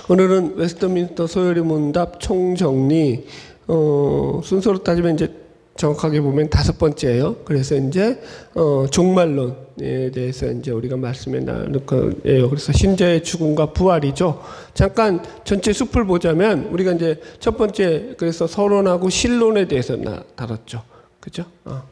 오늘은 웨스트민스터 소요리 문답 총정리 순서로 따지면 이제 정확하게 보면 5번째예요. 그래서 이제 종말론에 대해서 이제 우리가 말씀해 나눌 거예요. 그래서 신자의 죽음과 부활이죠. 잠깐 전체 숲을 보자면 우리가 이제 첫 번째 그래서 서론하고 신론에 대해서 다뤘죠. 그죠?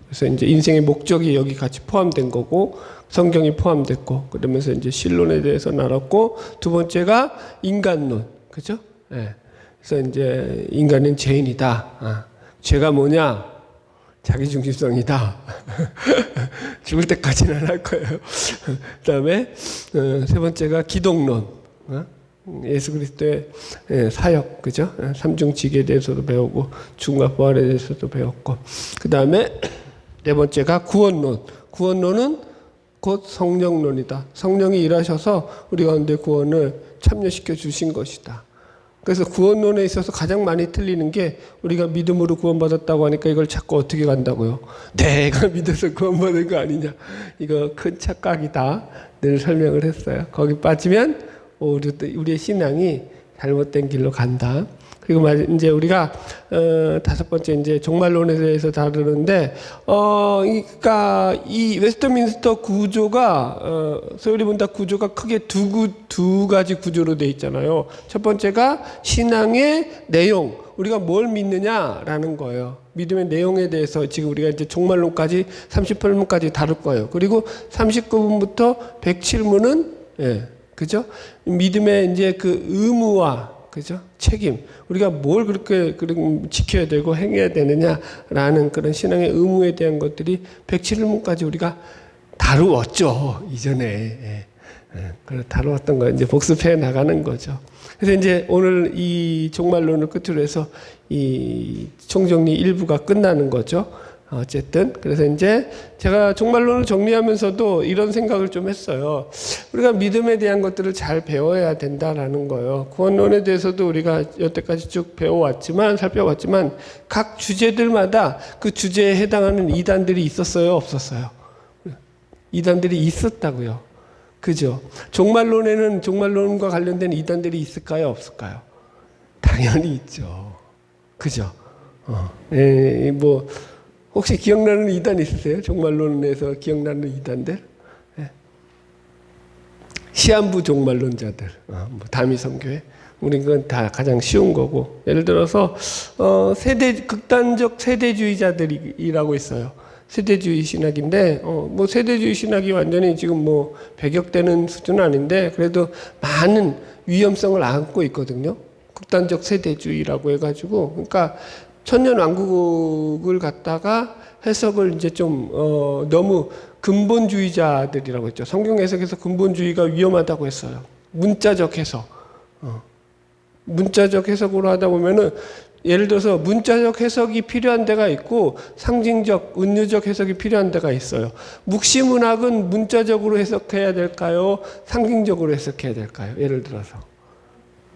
그래서 이제 인생의 목적이 여기 같이 포함된 거고 성경이 포함됐고 그러면서 이제 신론에 대해서 나눴고 두 번째가 인간론. 그죠? 네. 그래서 이제 인간은 죄인이다. 죄가 뭐냐? 자기중심성이다. 죽을 때까지는 안 할 거예요. 그 다음에 세 번째가 기독론. 예수 그리스도의 사역, 그죠? 삼중직에 대해서도 배우고 죽음과 부활에 대해서도 배웠고 그 다음에 네 번째가 구원론. 구원론은 곧 성령론이다. 성령이 일하셔서 우리 가운데 구원을 참여시켜 주신 것이다. 그래서 구원론에 있어서 가장 많이 틀리는 게 우리가 믿음으로 구원받았다고 하니까 이걸 자꾸 어떻게 간다고요? 내가 믿어서 구원받은 거 아니냐. 이거 큰 착각이다. 늘 설명을 했어요. 거기 빠지면 우리의 신앙이 잘못된 길로 간다. 그리고 이제 우리가 5번째 이제 종말론에 대해서 다루는데 그러니까 이 웨스트민스터 구조가 소요리 문답 구조가 크게 두 가지 구조로 돼 있잖아요. 첫 번째가 신앙의 내용, 우리가 뭘 믿느냐라는 거예요. 믿음의 내용에 대해서 지금 우리가 이제 종말론까지 38문까지 다룰 거예요. 그리고 39문부터 107문은 그죠? 믿음의 이제 그 의무와 그죠? 책임. 우리가 뭘 그렇게 지켜야 되고 행해야 되느냐라는 그런 신앙의 의무에 대한 것들이 107문까지 우리가 다루었죠. 이전에. 다루었던 거 이제 복습해 나가는 거죠. 그래서 이제 오늘 이 종말론을 끝으로 해서 이 총정리 일부가 끝나는 거죠. 어쨌든 그래서 이제 제가 종말론을 정리하면서도 이런 생각을 좀 했어요. 우리가 믿음에 대한 것들을 잘 배워야 된다라는 거예요. 구원론에 대해서도 우리가 여태까지 쭉 배워왔지만 살펴봤지만 각 주제들마다 그 주제에 해당하는 이단들이 있었어요, 없었어요? 이단들이 있었다고요. 그죠? 종말론에는 종말론과 관련된 이단들이 있을까요, 없을까요? 당연히 있죠. 그죠? 뭐 혹시 기억나는 이단 있으세요? 종말론에서 기억나는 이단들? 시한부 종말론자들, 뭐 다미성교회. 우린 그건 다 가장 쉬운 거고. 예를 들어서 극단적 세대주의자들이라고 있어요. 세대주의 신학인데 뭐 세대주의 신학이 완전히 지금 뭐 배격되는 수준은 아닌데 그래도 많은 위험성을 안고 있거든요. 극단적 세대주의라고 해가지고 그러니까 천년왕국을 갖다가 해석을 이제 좀 너무 근본주의자들이라고 했죠. 성경 해석에서 근본주의가 위험하다고 했어요. 문자적 해석. 문자적 해석으로 하다 보면은 예를 들어서 문자적 해석이 필요한 데가 있고 상징적, 은유적 해석이 필요한 데가 있어요. 묵시문학은 문자적으로 해석해야 될까요? 상징적으로 해석해야 될까요? 예를 들어서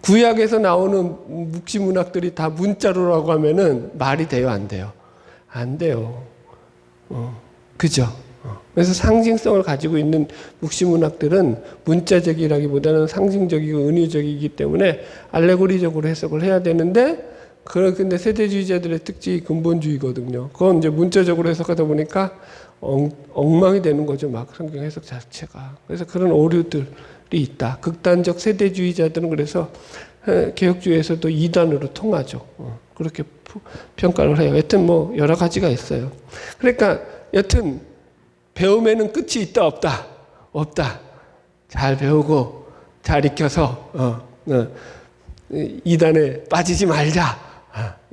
구약에서 나오는 묵시문학들이 다 문자로라고 하면은 말이 돼요, 안 돼요? 안 돼요. 그죠? 그래서 상징성을 가지고 있는 묵시문학들은 문자적이라기보다는 상징적이고 은유적이기 때문에 알레고리적으로 해석을 해야 되는데 근데 세대주의자들의 특징이 근본주의거든요. 그건 이제 문자적으로 해석하다 보니까 엉망이 되는 거죠. 막 성경 해석 자체가. 그래서 그런 오류들이 있다. 극단적 세대주의자들은 그래서 개혁주의에서도 이단으로 통하죠. 그렇게 평가를 해요. 여튼 뭐 여러 가지가 있어요. 그러니까 여튼 배움에는 끝이 있다 없다? 없다. 잘 배우고 잘 익혀서 이단에 빠지지 말자.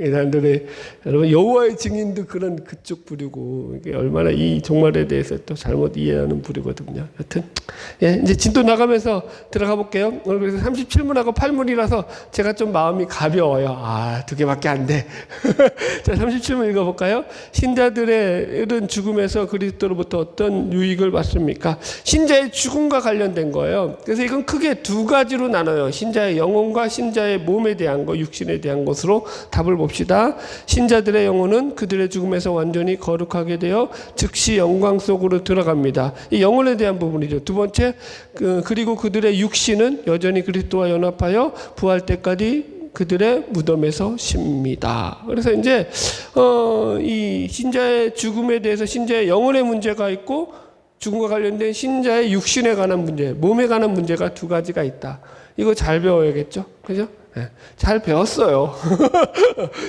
이단들의 여러분 여호와의 증인도 그런 그쪽 부류고 이게 얼마나 이 종말에 대해서 또 잘못 이해하는 부류거든요. 여튼 이제 진도 나가면서 들어가 볼게요. 오늘 그래서 37문하고 8문이라서 제가 좀 마음이 가벼워요. 2개밖에 안 돼. 자, 37문 읽어볼까요? 신자들은 죽음에서 그리스도로부터 어떤 유익을 받습니까? 신자의 죽음과 관련된 거예요. 그래서 이건 크게 두 가지로 나눠요. 신자의 영혼과 신자의 몸에 대한 거, 육신에 대한 것으로 답을 봅시다. 신자들의 영혼은 그들의 죽음에서 완전히 거룩하게 되어 즉시 영광 속으로 들어갑니다. 이 영혼에 대한 부분이죠. 두 번째, 그리고 그들의 육신은 여전히 그리스도와 연합하여 부활 때까지 그들의 무덤에서 쉽니다. 그래서 이제 이 신자의 죽음에 대해서 신자의 영혼의 문제가 있고 죽음과 관련된 신자의 육신에 관한 문제, 몸에 관한 문제가 두 가지가 있다. 이거 잘 배워야겠죠? 그죠? 네. 잘 배웠어요.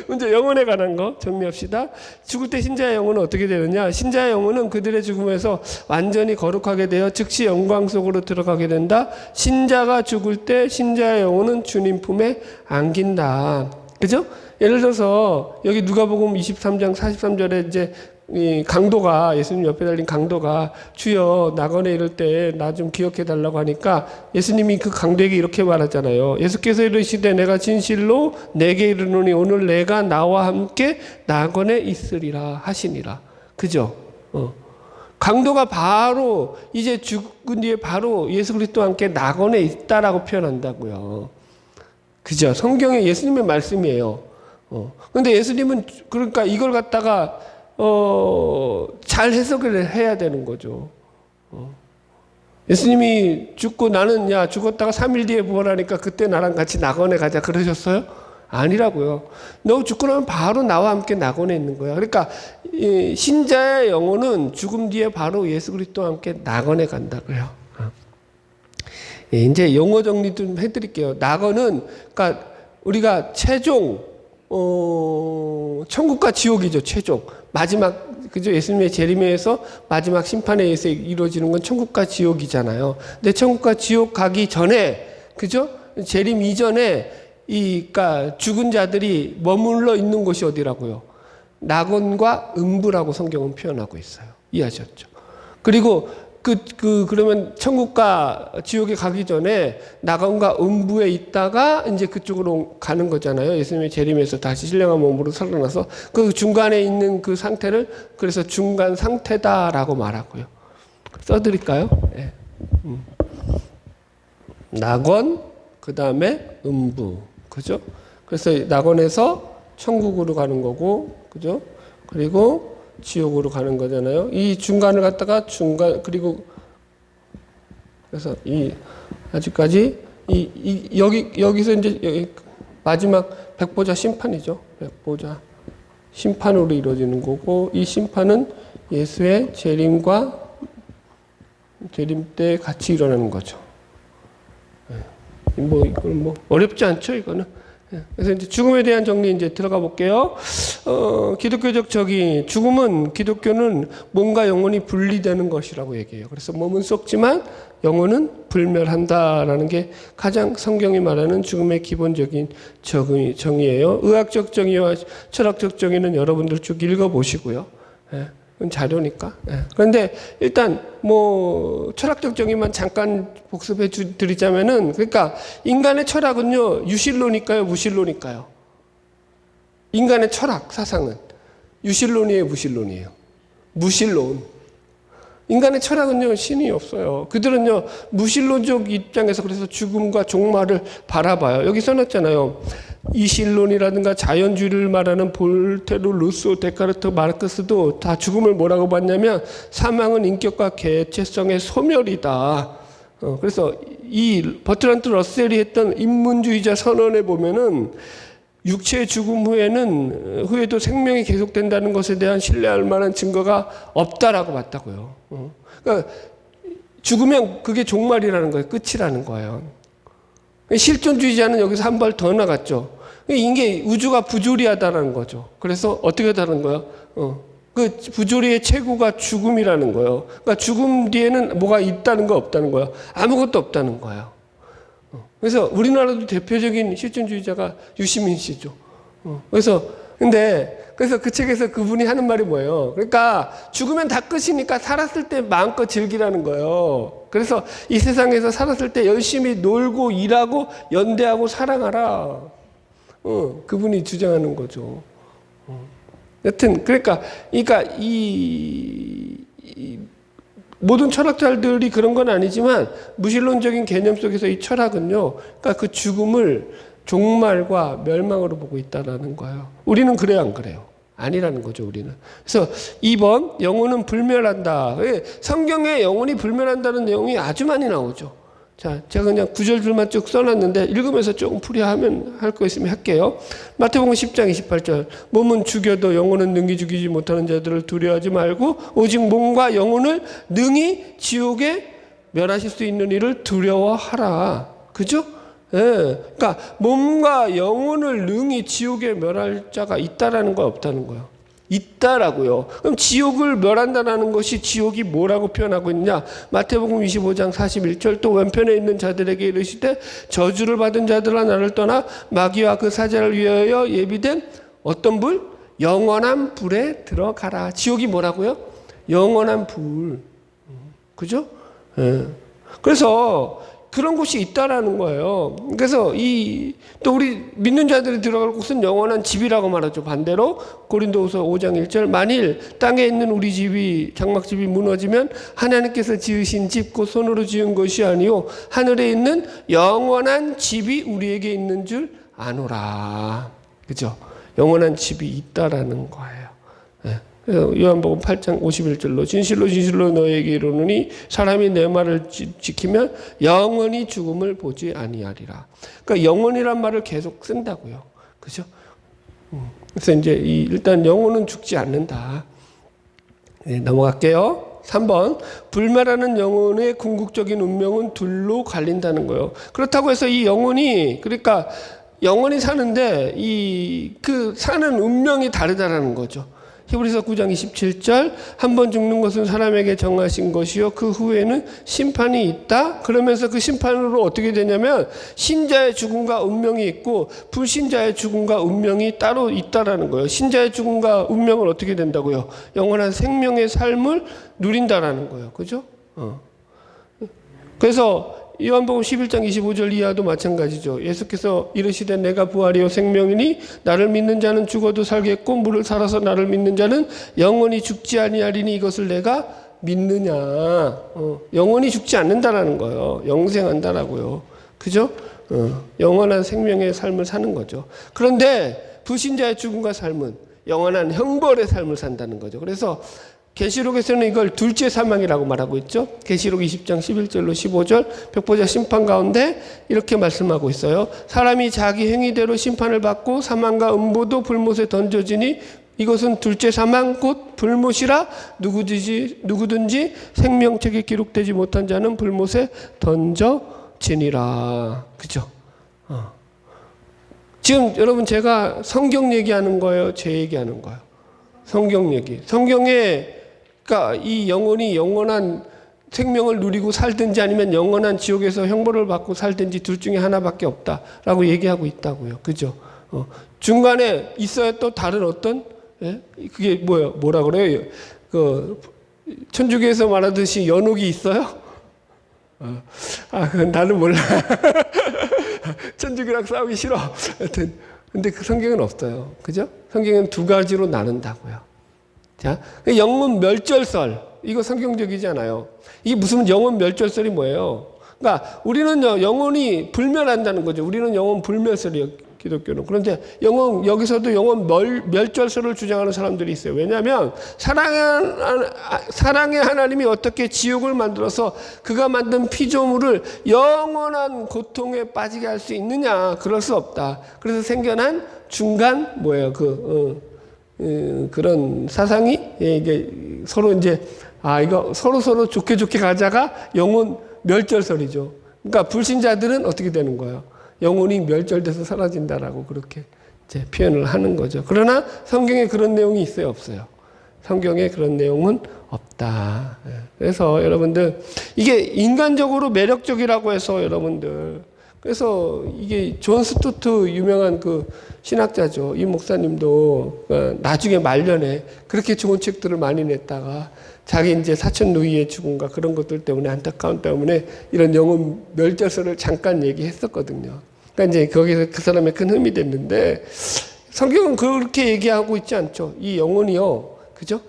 먼저 영혼에 관한 거 정리합시다. 죽을 때 신자의 영혼은 어떻게 되느냐? 신자의 영혼은 그들의 죽음에서 완전히 거룩하게 되어 즉시 영광 속으로 들어가게 된다. 신자가 죽을 때 신자의 영혼은 주님 품에 안긴다. 그죠? 예를 들어서 여기 누가복음 23장 43절에 이제 이 강도가, 예수님 옆에 달린 강도가 주여 낙원에 이를 때 나 좀 기억해 달라고 하니까 예수님이 그 강도에게 이렇게 말하잖아요. 예수께서 이르시되 내가 진실로 내게 이르노니 오늘 내가 나와 함께 낙원에 있으리라 하시니라. 그죠? 강도가 바로 이제 죽은 뒤에 바로 예수 그리스도와 함께 낙원에 있다라고 표현한다고요. 그죠? 성경에 예수님의 말씀이에요. 근데 예수님은 그러니까 이걸 갖다가 잘 해석을 해야 되는 거죠. 예수님이 죽고 나는 야 죽었다가 3일 뒤에 부활하니까 그때 나랑 같이 낙원에 가자 그러셨어요? 아니라고요. 너 죽고 나면 바로 나와 함께 낙원에 있는 거야. 그러니까 이 신자의 영혼은 죽음 뒤에 바로 예수 그리스도와 함께 낙원에 간다고요. 이제 용어 정리 좀 해드릴게요. 낙원은 그러니까 우리가 최종 천국과 지옥이죠. 최종 마지막 그죠? 예수님의 재림에서 마지막 심판에 의해서 이루어지는 건 천국과 지옥이잖아요. 근데 천국과 지옥 가기 전에 그죠? 재림 이전에 그러니까 죽은 자들이 머물러 있는 곳이 어디라고요? 낙원과 음부라고 성경은 표현하고 있어요. 이해하셨죠? 그리고 그러면 천국과 지옥에 가기 전에 낙원과 음부에 있다가 이제 그쪽으로 가는 거잖아요. 예수님의 재림에서 다시 신령한 몸으로 살아나서 그 중간에 있는 그 상태를 그래서 중간 상태다라고 말하고요. 써드릴까요? 네. 낙원, 그 다음에 음부. 그죠? 그래서 낙원에서 천국으로 가는 거고, 그죠? 그리고 지옥으로 가는 거잖아요. 이 중간을 갖다가 그리고 그래서 아직까지 여기서 이제 여기 마지막 백보자 심판이죠. 백보자 심판으로 이루어지는 거고, 이 심판은 예수의 재림 때 같이 일어나는 거죠. 이건 어렵지 않죠, 이거는. 그래서 이제 죽음에 대한 정리 이제 들어가 볼게요. 기독교적 죽음은 기독교는 몸과 영혼이 분리되는 것이라고 얘기해요. 그래서 몸은 썩지만 영혼은 불멸한다라는 게 가장 성경이 말하는 죽음의 기본적인 정의예요. 의학적 정의와 철학적 정의는 여러분들 쭉 읽어보시고요. 그건 자료니까. 그런데 일단 철학적 정의만 잠깐 복습해 드리자면은, 그러니까 인간의 철학은요 유실론일까요, 무실론일까요? 인간의 철학 사상은 유실론이에요, 무실론이에요? 무실론. 인간의 철학은요 신이 없어요. 그들은요 무실론적 입장에서 그래서 죽음과 종말을 바라봐요. 여기 써놨잖아요. 이실론이라든가 자연주의를 말하는 볼테르, 루소, 데카르트, 마르크스도 다 죽음을 뭐라고 봤냐면 사망은 인격과 개체성의 소멸이다. 그래서 이 버트란트 러셀이 했던 인문주의자 선언에 보면은 육체의 죽음 후에도 생명이 계속된다는 것에 대한 신뢰할 만한 증거가 없다라고 봤다고요. 그러니까 죽으면 그게 종말이라는 거예요. 끝이라는 거예요. 실존주의자는 여기서 한 발 더 나갔죠. 이게 우주가 부조리하다는 거죠. 그래서 어떻게 다른 거야? 그 부조리의 최고가 죽음이라는 거예요. 그러니까 죽음 뒤에는 뭐가 있다는 거 없다는 거야. 아무것도 없다는 거예요. 그래서 우리나라도 대표적인 실존주의자가 유시민 씨죠. 그래서 그 책에서 그분이 하는 말이 뭐예요? 그러니까 죽으면 다 끝이니까 살았을 때 마음껏 즐기라는 거예요. 그래서 이 세상에서 살았을 때 열심히 놀고 일하고 연대하고 사랑하라. 그분이 주장하는 거죠. 여튼 그러니까 이 모든 철학자들이 그런 건 아니지만 무신론적인 개념 속에서 이 철학은요, 그러니까 그 죽음을 종말과 멸망으로 보고 있다라는 거예요. 우리는 그래요, 안 그래요? 아니라는 거죠, 우리는. 그래서 2번, 영혼은 불멸한다. 성경에 영혼이 불멸한다는 내용이 아주 많이 나오죠. 자, 제가 그냥 구절들만 쭉 써놨는데 읽으면서 조금 풀이하면 할 거 있으면 할게요. 마태복음 10장 28절. 몸은 죽여도 영혼은 능히 죽이지 못하는 자들을 두려워하지 말고 오직 몸과 영혼을 능히 지옥에 멸하실 수 있는 이를 두려워하라. 그죠? 예. 그러니까 몸과 영혼을 능히 지옥에 멸할 자가 있다라는 거 없다는 거예요. 있다라고요. 그럼 지옥을 멸한다라는 것이 지옥이 뭐라고 표현하고 있느냐? 마태복음 25장 41절 또 왼편에 있는 자들에게 이르시되 저주를 받은 자들아 나를 떠나 마귀와 그 사자를 위하여 예비된 어떤 불? 영원한 불에 들어가라. 지옥이 뭐라고요? 영원한 불. 그죠? 예. 그래서 그런 곳이 있다라는 거예요. 그래서 또 우리 믿는 자들이 들어갈 곳은 영원한 집이라고 말하죠. 반대로 고린도후서 5장 1절 만일 땅에 있는 우리 집이 장막집이 무너지면 하나님께서 지으신 집 곧 손으로 지은 것이 아니요 하늘에 있는 영원한 집이 우리에게 있는 줄 아노라. 그죠? 영원한 집이 있다라는 거예요. 네. 요한복음 8장 51절로 진실로 진실로 너에게 이르노니 사람이 내 말을 지키면 영원히 죽음을 보지 아니하리라. 그러니까 영원이란 말을 계속 쓴다고요. 그죠? 그래서 이제 일단 영혼은 죽지 않는다. 네, 넘어갈게요. 3번 불멸하는 영혼의 궁극적인 운명은 둘로 갈린다는 거예요. 그렇다고 해서 이 영혼이 그러니까 영혼이 사는데 그 사는 운명이 다르다라는 거죠. 히브리서 9장 27절 한 번 죽는 것은 사람에게 정하신 것이요 그 후에는 심판이 있다. 그러면서 그 심판으로 어떻게 되냐면 신자의 죽음과 운명이 있고 불신자의 죽음과 운명이 따로 있다라는 거예요. 신자의 죽음과 운명은 어떻게 된다고요? 영원한 생명의 삶을 누린다라는 거예요. 그죠? 그래서 요한복음 11장 25절 이하도 마찬가지죠. 예수께서 이르시되 내가 부활이요 생명이니 나를 믿는 자는 죽어도 살겠고 물을 살아서 나를 믿는 자는 영원히 죽지 아니하리니 이것을 내가 믿느냐. 영원히 죽지 않는다라는 거예요. 영생한다라고요. 그죠? 영원한 생명의 삶을 사는 거죠. 그런데 불신자의 죽음과 삶은 영원한 형벌의 삶을 산다는 거죠. 그래서 계시록에서는 이걸 둘째 사망이라고 말하고 있죠. 계시록 20장 11절로 15절 벽보자 심판 가운데 이렇게 말씀하고 있어요. 사람이 자기 행위대로 심판을 받고 사망과 음보도 불못에 던져지니 이것은 둘째 사망 곧 불못이라 누구든지 생명책에 기록되지 못한 자는 불못에 던져지니라. 그죠? 지금 여러분 제가 성경 얘기하는 거예요? 제 얘기하는 거예요? 성경 얘기. 성경에 그러니까 이 영혼이 영원한 생명을 누리고 살든지 아니면 영원한 지옥에서 형벌을 받고 살든지 둘 중에 하나밖에 없다라고 얘기하고 있다고요. 그죠? 중간에 있어야 또 다른 어떤 그게 뭐라 그래요? 그 천주교에서 말하듯이 연옥이 있어요? 그건 나는 몰라. 천주교랑 싸우기 싫어. 하여튼 근데 그 성경은 없어요. 그죠? 성경은 두 가지로 나눈다고요. 자, 영혼 멸절설. 이거 성경적이지 않아요. 이게 무슨 영혼 멸절설이 뭐예요? 그러니까 우리는 영혼이 불멸한다는 거죠. 우리는 영혼 불멸설이에요. 기독교는. 그런데 여기서도 영혼 멸절설을 주장하는 사람들이 있어요. 왜냐하면 사랑의 하나님이 어떻게 지옥을 만들어서 그가 만든 피조물을 영원한 고통에 빠지게 할 수 있느냐. 그럴 수 없다. 그래서 생겨난 중간 그런 사상이 이게 서로 이제 이거 서로 좋게 가자가 영혼 멸절설이죠. 그러니까 불신자들은 어떻게 되는 거예요? 영혼이 멸절돼서 사라진다라고 그렇게 이제 표현을 하는 거죠. 그러나 성경에 그런 내용이 있어요, 없어요? 성경에 그런 내용은 없다. 그래서 여러분들 이게 인간적으로 매력적이라고 해서 여러분들 그래서 이게 존 스투트 유명한 그 신학자죠. 이 목사님도 나중에 말년에 그렇게 좋은 책들을 많이 냈다가 자기 이제 사촌 누이의 죽음과 그런 것들 때문에 안타까움 때문에 이런 영혼 멸절설을 잠깐 얘기했었거든요. 그러니까 이제 거기서 그 사람의 큰 흠이 됐는데 성경은 그렇게 얘기하고 있지 않죠. 이 영혼이요, 그죠?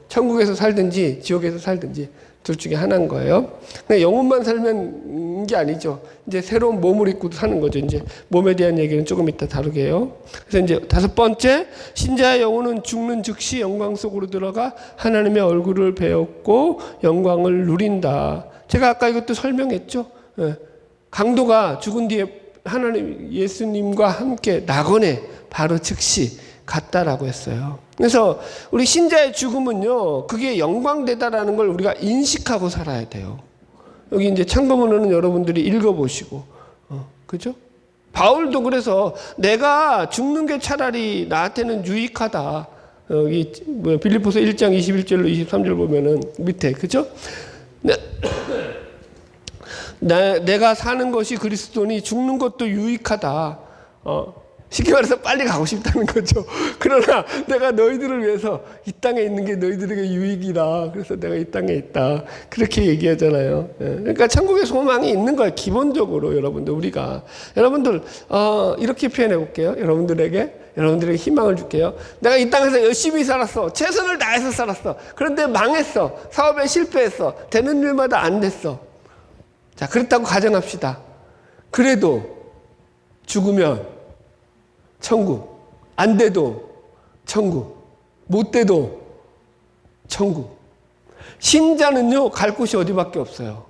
천국에서 살든지 지옥에서 살든지 둘 중에 하나인 거예요. 근데 영혼만 살면 게 아니죠. 이제 새로운 몸을 입고 사는 거죠. 이제 몸에 대한 얘기는 조금 이따 다루게 해요. 그래서 이제 다섯 번째, 신자의 영혼은 죽는 즉시 영광 속으로 들어가 하나님의 얼굴을 배웠고 영광을 누린다. 제가 아까 이것도 설명했죠. 강도가 죽은 뒤에 하나님 예수님과 함께 낙원에 바로 즉시 갔다라고 했어요. 그래서 우리 신자의 죽음은요, 그게 영광되다라는 걸 우리가 인식하고 살아야 돼요. 여기 이제 참고문헌은 여러분들이 읽어보시고, 그죠? 바울도 그래서 내가 죽는 게 차라리 나한테는 유익하다. 여기 빌립보서 1장 21절로 23절 보면은 밑에, 그죠? 내가 사는 것이 그리스도니 죽는 것도 유익하다. 쉽게 말해서 빨리 가고 싶다는 거죠. 그러나 내가 너희들을 위해서 이 땅에 있는 게 너희들에게 유익이다. 그래서 내가 이 땅에 있다. 그렇게 얘기하잖아요. 그러니까 천국에 소망이 있는 거예요. 기본적으로 여러분들 우리가. 여러분들 이렇게 표현해 볼게요. 여러분들에게 희망을 줄게요. 내가 이 땅에서 열심히 살았어. 최선을 다해서 살았어. 그런데 망했어. 사업에 실패했어. 되는 일마다 안 됐어. 자, 그렇다고 가정합시다. 그래도 죽으면 천국, 안 돼도 천국, 못 돼도 천국. 신자는요, 갈 곳이 어디밖에 없어요.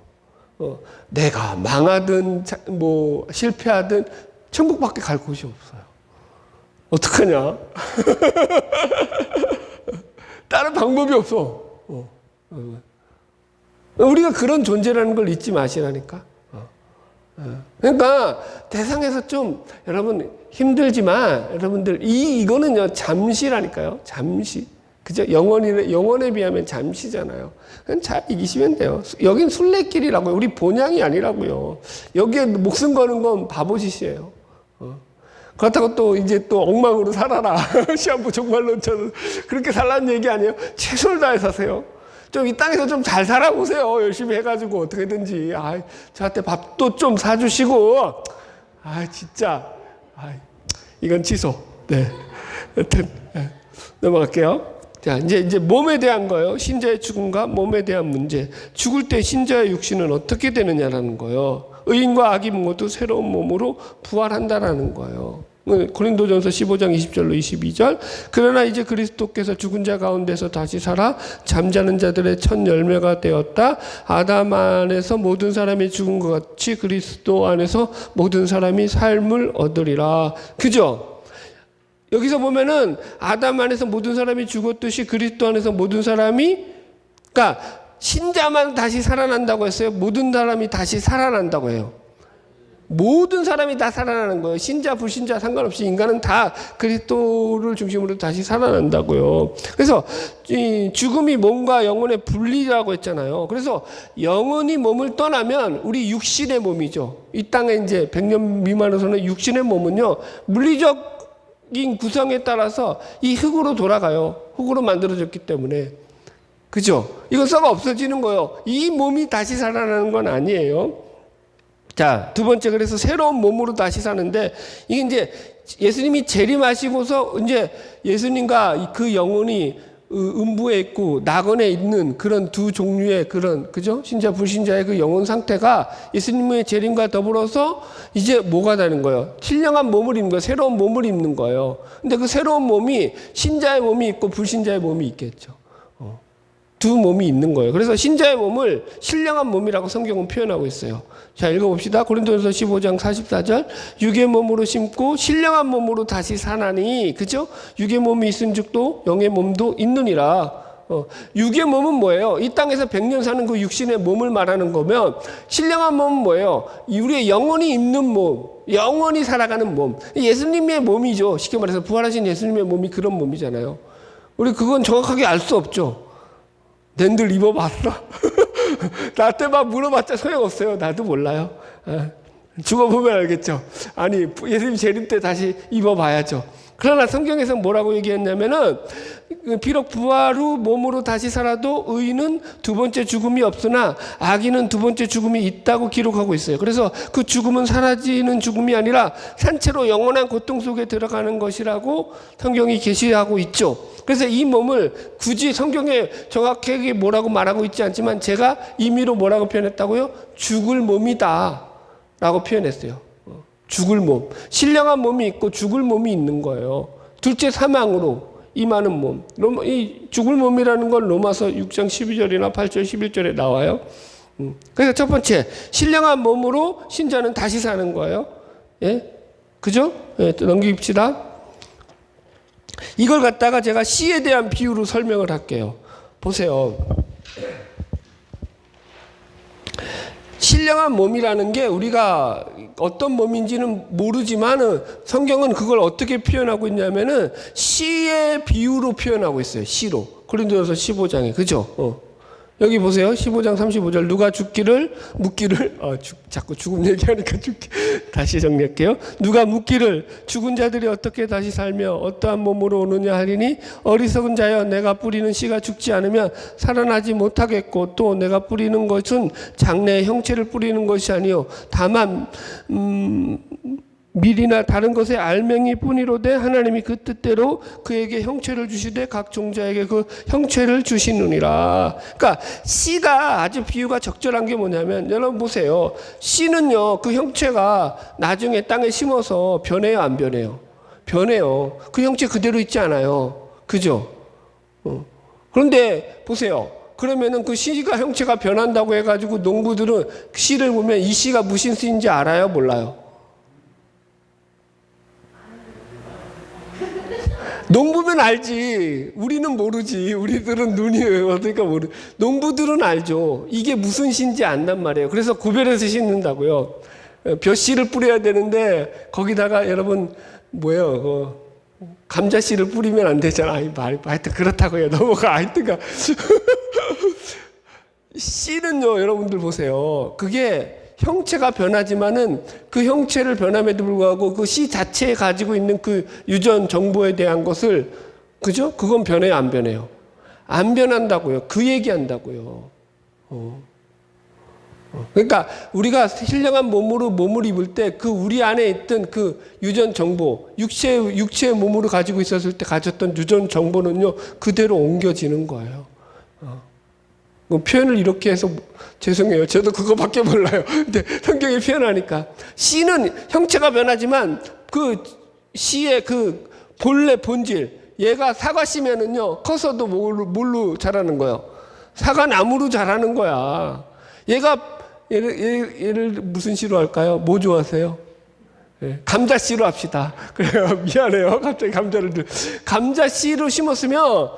내가 망하든 뭐 실패하든 천국밖에 갈 곳이 없어요. 어떡하냐? 다른 방법이 없어. 우리가 그런 존재라는 걸 잊지 마시라니까. 그러니까 대상에서 좀 여러분 힘들지만 여러분들 이거는요 잠시라니까요. 잠시. 그죠? 영원에 비하면 잠시잖아요. 그냥 잘 이기시면 돼요. 여긴 순례길이라고요. 우리 본향이 아니라고요. 여기에 목숨 거는 건 바보짓이에요. 그렇다고 또 이제 또 엉망으로 살아라. 시한부 종말론처럼 그렇게 살라는 얘기 아니에요. 최선을 다해 사세요. 좀 이 땅에서 좀 잘 살아보세요. 열심히 해가지고 어떻게든지. 저한테 밥도 좀 사주시고. 진짜. 이건 취소. 네. 여튼 넘어갈게요. 자, 이제 몸에 대한 거예요. 신자의 죽음과 몸에 대한 문제. 죽을 때 신자의 육신은 어떻게 되느냐라는 거예요. 의인과 악인 모두 새로운 몸으로 부활한다라는 거예요. 고린도전서 15장 20절로 22절. 그러나 이제 그리스도께서 죽은 자 가운데서 다시 살아 잠자는 자들의 첫 열매가 되었다. 아담 안에서 모든 사람이 죽은 것 같이 그리스도 안에서 모든 사람이 삶을 얻으리라. 그죠? 여기서 보면은 아담 안에서 모든 사람이 죽었듯이 그리스도 안에서 모든 사람이, 그러니까 신자만 다시 살아난다고 했어요? 모든 사람이 다시 살아난다고 해요? 모든 사람이 다 살아나는 거예요. 신자 불신자 상관없이 인간은 다 그리스도를 중심으로 다시 살아난다고요. 그래서 이 죽음이 몸과 영혼의 분리라고 했잖아요. 그래서 영혼이 몸을 떠나면 우리 육신의 몸이죠. 이 땅에 이제 100년 미만으로서는 육신의 몸은요, 물리적인 구성에 따라서 이 흙으로 돌아가요. 흙으로 만들어졌기 때문에. 그죠? 이거 썩어 없어지는 거예요. 이 몸이 다시 살아나는 건 아니에요. 자, 두 번째, 그래서 새로운 몸으로 다시 사는데, 이게 이제 예수님이 재림하시고서 이제 예수님과 그 영혼이 음부에 있고 낙원에 있는 그런 두 종류의 그런, 그죠? 신자, 불신자의 그 영혼 상태가 예수님의 재림과 더불어서 이제 뭐가 되는 거예요? 신령한 몸을 입는 거예요. 새로운 몸을 입는 거예요. 근데 그 새로운 몸이 신자의 몸이 있고 불신자의 몸이 있겠죠. 두 몸이 있는 거예요. 그래서 신자의 몸을 신령한 몸이라고 성경은 표현하고 있어요. 자, 읽어봅시다. 고린도전서 15장 44절. 육의 몸으로 심고 신령한 몸으로 다시 사나니, 그죠? 육의 몸이 있은 즉도 영의 몸도 있느니라. 육의 몸은 뭐예요? 이 땅에서 100년 사는 그 육신의 몸을 말하는 거면, 신령한 몸은 뭐예요? 우리의 영혼이 있는 몸, 영원히 살아가는 몸. 예수님의 몸이죠. 쉽게 말해서 부활하신 예수님의 몸이 그런 몸이잖아요. 우리 그건 정확하게 알 수 없죠. 낸들 입어봤어? 나한테 막 물어봤자 소용없어요. 나도 몰라요. 죽어보면 알겠죠. 아니, 예수님 재림 때 다시 입어봐야죠. 그러나 성경에서 뭐라고 얘기했냐면은 비록 부활 후 몸으로 다시 살아도 의인은 두 번째 죽음이 없으나 악인은 두 번째 죽음이 있다고 기록하고 있어요. 그래서 그 죽음은 사라지는 죽음이 아니라 산채로 영원한 고통 속에 들어가는 것이라고 성경이 계시하고 있죠. 그래서 이 몸을 굳이 성경에 정확하게 뭐라고 말하고 있지 않지만 제가 임의로 뭐라고 표현했다고요? 죽을 몸이다 라고 표현했어요. 죽을 몸. 신령한 몸이 있고 죽을 몸이 있는 거예요. 둘째 사망으로 임하는 몸. 이 죽을 몸이라는 건 로마서 6장 12절이나 8절 11절에 나와요. 그래서 첫 번째, 신령한 몸으로 신자는 다시 사는 거예요. 예? 그죠? 예, 넘깁시다. 이걸 갖다가 제가 씨에 대한 비유로 설명을 할게요. 보세요. 신령한 몸이라는 게 우리가 어떤 몸인지는 모르지만 성경은 그걸 어떻게 표현하고 있냐면은 씨의 비유로 표현하고 있어요. 씨로. 고린도전서 15장에. 그죠? 여기 보세요. 15장 35절. 누가 묻기를 자꾸 죽음 얘기하니까 다시 정리할게요. 누가 묻기를 죽은 자들이 어떻게 다시 살며 어떠한 몸으로 오느냐 하리니 어리석은 자여 내가 뿌리는 씨가 죽지 않으면 살아나지 못하겠고 또 내가 뿌리는 것은 장래의 형체를 뿌리는 것이 아니요 다만 밀이나 다른 것의 알맹이 뿐이로되 하나님이 그 뜻대로 그에게 형체를 주시되 각 종자에게 그 형체를 주시느니라. 그러니까 씨가 아주 비유가 적절한 게 뭐냐면 여러분 보세요. 씨는요 그 형체가 나중에 땅에 심어서 변해요 안 변해요? 변해요. 그 형체 그대로 있지 않아요. 그죠? 그런데 보세요. 그러면은 그 씨가 형체가 변한다고 해가지고 농부들은 씨를 보면 이 씨가 무슨 씨인지 알아요? 몰라요? 농부면 알지. 우리는 모르지. 우리들은 눈이 어디가 모르. 농부들은 알죠. 이게 무슨 씨인지 안단 말이에요. 그래서 구별해서 심는다고요. 벼씨를 뿌려야 되는데 거기다가 여러분 뭐예요? 감자씨를 뿌리면 안 되잖아. 하여튼 그렇다고요. 넘어가. 하여튼가 씨는요, 여러분들 보세요. 그게 형체가 변하지만은 그 형체를 변함에도 불구하고 그 씨 자체에 가지고 있는 그 유전 정보에 대한 것을, 그죠? 그건 변해요, 안 변해요? 안 변한다고요. 그 얘기한다고요. 그러니까 우리가 신령한 몸을 입을 때 그 우리 안에 있던 그 유전 정보, 육체의 몸으로 가지고 있었을 때 가졌던 유전 정보는요, 그대로 옮겨지는 거예요. 표현을 이렇게 해서 죄송해요. 저도 그거밖에 몰라요. 근데 성경이 표현하니까 씨는 형체가 변하지만 그 씨의 그 본래 본질, 얘가 사과 씨면은요 커서도 뭘로 자라는 거예요? 사과나무로 자라는 거야. 얘가 얘를 무슨 씨로 할까요? 뭐 좋아하세요? 네, 감자 씨로 합시다. 그래요. 미안해요. 갑자기 감자 씨로 심었으면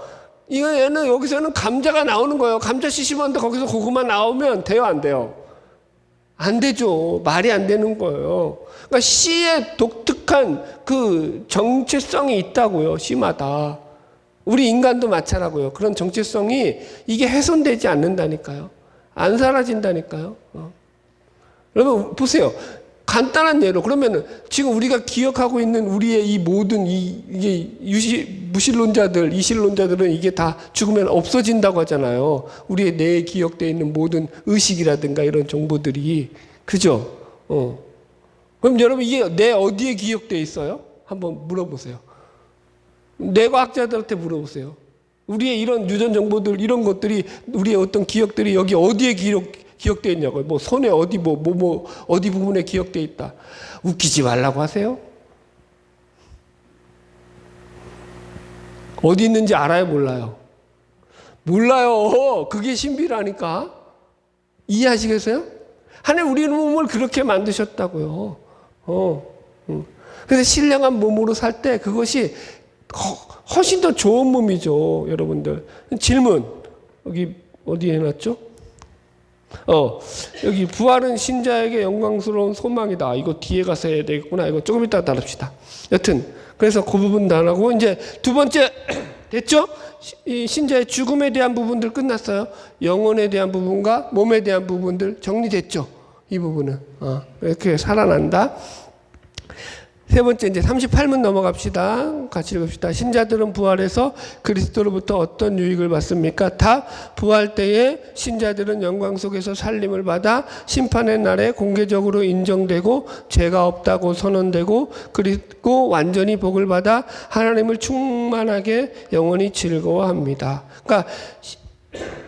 얘는 여기서는 감자가 나오는 거예요. 감자 씨 심었는데 거기서 고구마 나오면 돼요, 안 돼요? 안 되죠. 말이 안 되는 거예요. 그러니까 씨의 독특한 그 정체성이 있다고요. 씨마다. 우리 인간도 마찬가지고요. 그런 정체성이 이게 훼손되지 않는다니까요. 안 사라진다니까요. 여러분 보세요. 간단한 예로 그러면은 지금 우리가 기억하고 있는 우리의 이 모든 이게 무신론자들, 이신론자들은 이게 다 죽으면 없어진다고 하잖아요. 우리의 뇌에 기억되어 있는 모든 의식이라든가 이런 정보들이, 그죠? 그럼 여러분 이게 뇌 어디에 기억되어 있어요? 한번 물어보세요. 뇌과학자들한테 물어보세요. 우리의 이런 유전 정보들, 이런 것들이, 우리의 어떤 기억들이 여기 어디에 기억되어 있냐고요. 뭐 손에 어디 어디 부분에 기억되어 있다. 웃기지 말라고 하세요. 어디 있는지 알아요, 몰라요? 몰라요. 그게 신비라니까. 이해하시겠어요? 하나님 우리 몸을 그렇게 만드셨다고요. 그래서 신령한 몸으로 살 때 그것이 훨씬 더 좋은 몸이죠, 여러분들. 질문. 여기 어디에 해놨죠? 여기 부활은 신자에게 영광스러운 소망이다. 이거 뒤에 가서 해야 되겠구나. 이거 조금 이따 다룹시다. 여튼 그래서 그 부분 다 하고 이제 두 번째 됐죠? 이 신자의 죽음에 대한 부분들 끝났어요. 영혼에 대한 부분과 몸에 대한 부분들 정리됐죠? 이 부분은 이렇게 살아난다. 세 번째 이제 38문 넘어갑시다. 같이 읽읍시다. 신자들은 부활해서 그리스도로부터 어떤 유익을 받습니까? 답. 부활 때에 신자들은 영광 속에서 살림을 받아 심판의 날에 공개적으로 인정되고 죄가 없다고 선언되고 그리고 완전히 복을 받아 하나님을 충만하게 영원히 즐거워합니다. 그러니까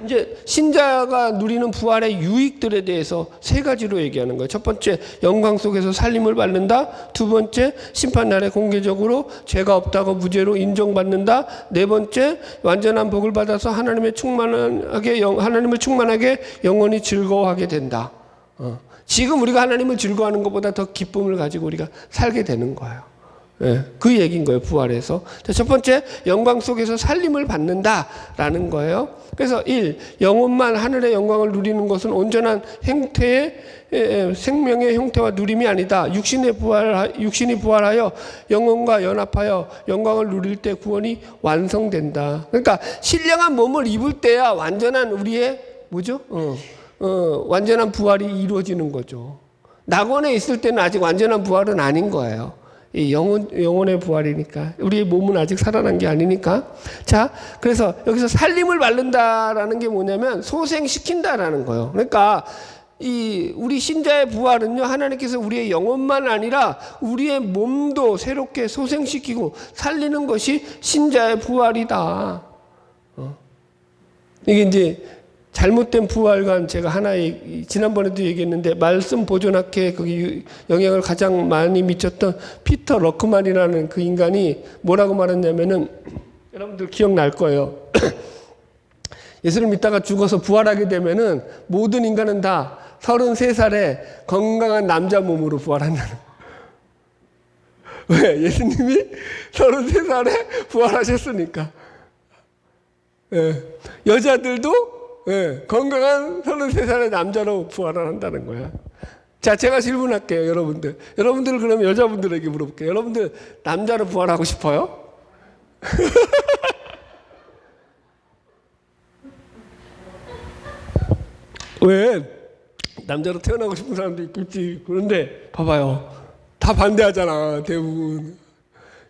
이제 신자가 누리는 부활의 유익들에 대해서 세 가지로 얘기하는 거예요. 첫 번째, 영광 속에서 살림을 받는다. 두 번째, 심판날에 공개적으로 죄가 없다고 무죄로 인정받는다. 네 번째, 완전한 복을 받아서 하나님을 충만하게 영원히 즐거워하게 된다. 지금 우리가 하나님을 즐거워하는 것보다 더 기쁨을 가지고 우리가 살게 되는 거예요. 네, 그 얘기인 거예요. 부활에서. 첫 번째, 영광 속에서 살림을 받는다라는 거예요. 그래서 1. 영혼만 하늘의 영광을 누리는 것은 온전한 형태의 생명의 형태와 누림이 아니다. 육신이 부활하여 영혼과 연합하여 영광을 누릴 때 구원이 완성된다. 그러니까 신령한 몸을 입을 때야 완전한 우리의 뭐죠? 완전한 부활이 이루어지는 거죠. 낙원에 있을 때는 아직 완전한 부활은 아닌 거예요. 이 영혼의 부활이니까. 우리의 몸은 아직 살아난 게 아니니까. 자, 그래서 여기서 살림을 받는다라는 게 뭐냐면 소생시킨다라는 거예요. 그러니까 우리 신자의 부활은요, 하나님께서 우리의 영혼만 아니라 우리의 몸도 새롭게 소생시키고 살리는 것이 신자의 부활이다. 이게 이제 잘못된 부활관, 제가 하나의 지난번에도 얘기했는데 말씀 보존학회에 거기 영향을 가장 많이 미쳤던 피터 러크만이라는 그 인간이 뭐라고 말했냐면은, 여러분들 기억날 거예요. 예수를 믿다가 죽어서 부활하게 되면은 모든 인간은 다 33살에 건강한 남자 몸으로 부활한다는. 왜? 예수님이 33살에 부활하셨으니까. 예. 여자들도 건강한 33살의 남자로 부활을 한다는 거야. 자, 제가 질문할게요, 여러분들. 여러분들 그러면 여자분들에게 물어볼게요. 여러분들 남자로 부활하고 싶어요? 왜? 남자로 태어나고 싶은 사람도 있겠지. 그런데 봐봐요. 다 반대하잖아, 대부분.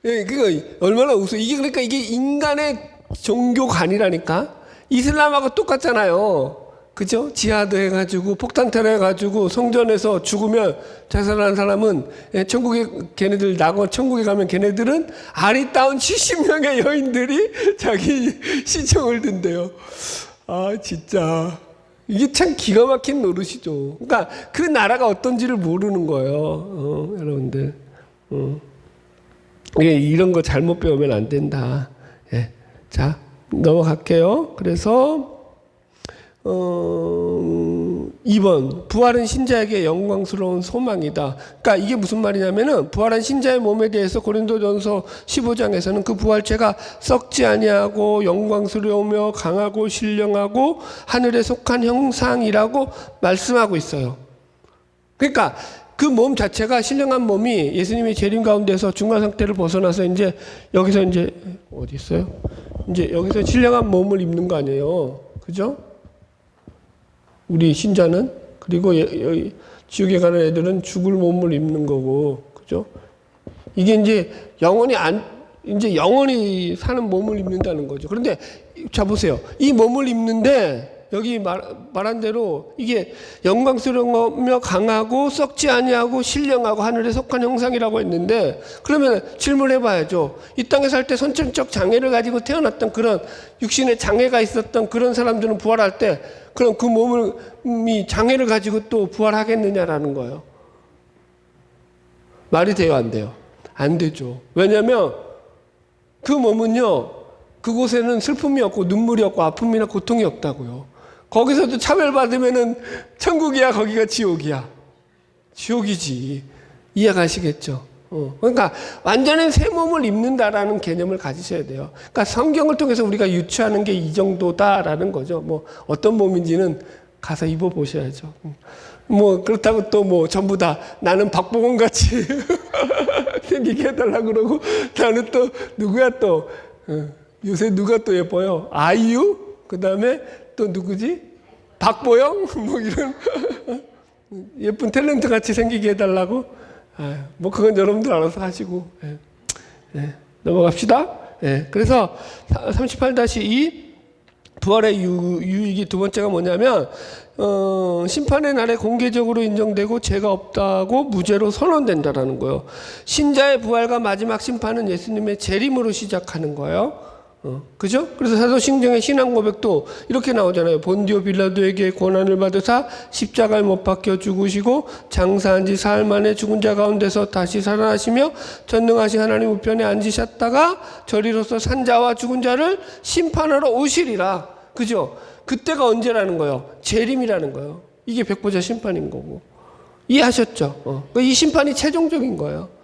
그거 얼마나 웃어. 그러니까 이게 인간의 종교관이라니까. 이슬람하고 똑같잖아요. 그죠? 지하드 해가지고 폭탄테러 해가지고 성전에서 죽으면 자살한 사람은 천국에 천국에 가면 걔네들은 아리따운 70명의 여인들이 자기 시청을 든대요. 아, 진짜 이게 참 기가 막힌 노릇이죠. 그러니까 그 나라가 어떤지를 모르는 거예요. 여러분들. 이런 거 잘못 배우면 안 된다. 예. 자, 넘어갈게요. 그래서 2번, 부활은 신자에게 영광스러운 소망이다. 그러니까 이게 무슨 말이냐면은, 부활한 신자의 몸에 대해서 고린도전서 15장에서는 그 부활체가 썩지 아니하고 영광스러우며 강하고 신령하고 하늘에 속한 형상이라고 말씀하고 있어요. 그러니까 그 몸 자체가, 신령한 몸이 예수님이 재림 가운데서 중간 상태를 벗어나서 이제 여기서 이제 어디 있어요? 이제 여기서 신령한 몸을 입는 거 아니에요. 그죠? 우리 신자는. 그리고 여기 지옥에 가는 애들은 죽을 몸을 입는 거고. 그죠? 이게 이제 영원히 사는 몸을 입는다는 거죠. 그런데 자, 보세요. 이 몸을 입는데 여기 말한 대로 이게 영광스러우며 강하고 썩지 아니하고 신령하고 하늘에 속한 형상이라고 했는데, 그러면 질문해 봐야죠. 이 땅에 살 때 선천적 장애를 가지고 태어났던, 그런 육신에 장애가 있었던 그런 사람들은 부활할 때 그럼 그 몸이 장애를 가지고 또 부활하겠느냐라는 거예요. 말이 돼요, 안 돼요? 안 되죠. 왜냐하면 그 몸은요, 그곳에는 슬픔이 없고 눈물이 없고 아픔이나 고통이 없다고요. 거기서도 차별받으면은 천국이야, 거기가 지옥이야? 지옥이지. 이해가시겠죠? 그러니까 완전히 새 몸을 입는다라는 개념을 가지셔야 돼요. 그러니까 성경을 통해서 우리가 유추하는 게 이 정도다라는 거죠. 뭐 어떤 몸인지는 가서 입어 보셔야죠. 뭐 그렇다고 또 뭐 전부 다 나는 박보검 같이 생기게 해달라 그러고, 나는 또 누구야 또 요새 누가 또 예뻐요? 아이유? 그 다음에 또 누구지? 박보영? 뭐 이런 예쁜 탤런트 같이 생기게 해달라고? 뭐 그건 여러분들 알아서 하시고. 넘어갑시다. 그래서 38-2 부활의 유익이 두 번째가 뭐냐면 심판의 날에 공개적으로 인정되고 죄가 없다고 무죄로 선언된다라는 거예요. 신자의 부활과 마지막 심판은 예수님의 재림으로 시작하는 거예요. 그죠? 그래서 사도신경의 신앙 고백도 이렇게 나오잖아요. 본디오 빌라도에게 고난을 받으사 십자가에 못 박혀 죽으시고 장사한 지 사흘 만에 죽은 자 가운데서 다시 살아나시며 전능하신 하나님 우편에 앉으셨다가 저리로서 산자와 죽은 자를 심판하러 오시리라. 그죠? 그때가 언제라는 거예요? 재림이라는 거예요. 이게 백보자 심판인 거고. 이해하셨죠? 이 심판이 최종적인 거예요.